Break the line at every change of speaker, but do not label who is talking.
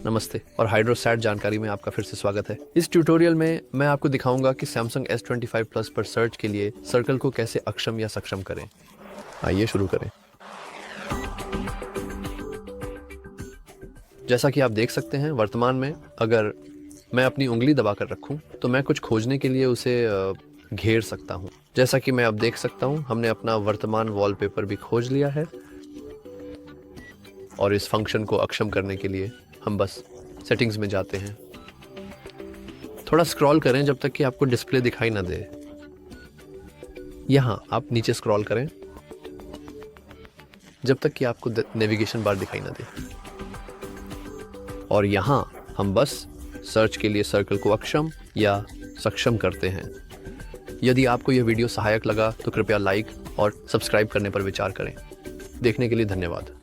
नमस्ते और हाइड्रोसैट जानकारी में आपका फिर से स्वागत है। इस ट्यूटोरियल में मैं आपको दिखाऊंगा कि Samsung S25 Plus पर सर्च के लिए सर्कल को कैसे अक्षम या सक्षम करें। आइए शुरू करें। जैसा कि आप देख सकते हैं, वर्तमान में अगर मैं अपनी उंगली दबाकर रखूं तो मैं कुछ खोजने के लिए उसे घेर सकता हूं। जैसा कि मैं अब देख सकता हूं, हमने अपना वर्तमान वॉलपेपर भी खोज लिया है और इस फंक्शन को अक्षम करने के लिए हम बस सेटिंग्स में जाते हैं। थोड़ा स्क्रॉल करें जब तक कि आपको डिस्प्ले दिखाई ना दे। यहाँ आप नीचे स्क्रॉल करें जब तक कि आपको नेविगेशन बार दिखाई ना दे, और यहाँ हम बस सर्च के लिए सर्कल को अक्षम या सक्षम करते हैं। यदि आपको यह वीडियो सहायक लगा तो कृपया लाइक और सब्सक्राइब करने पर विचार करें। देखने के लिए धन्यवाद।